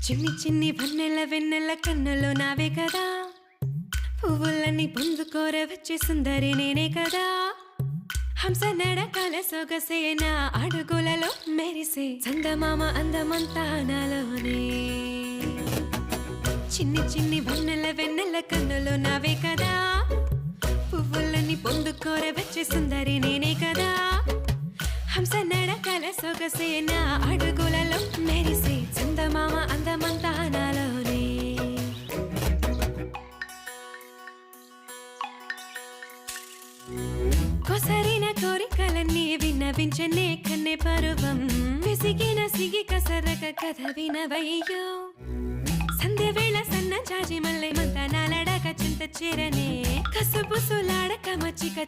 చిన్ని చిన్ని వన్నెల వెన్నెల కన్నులో నావే కదా, పువ్వులన్నీ పొందుకోర వచ్చే సుందరి నేనే కదా. హంస నడకల సొగసేన అడుగులలో మెరిసే చందమామ అందమంతా నాలోనే. చిన్ని చిన్ని వన్నెల వెన్నెల కన్నులో నావే కదా, పువ్వులన్నీ పొందుకోర వచ్చే సుందరి నేనే కదా. హంస నడకల సొగసేన అడుగులలో మెరిసే చందమామ అందమంతా నాలోనే. కొసరిన కోరికలన్నీ విన్నవించనే కన్నె పరువం, విసిగిన సిగి కసరక కథ వినవయ్యో. సంధ్య వేళ సన్న చాచి మల్లె మంత నాలడక చింత చేరనే, కసుపుసులాడక మచ్చిక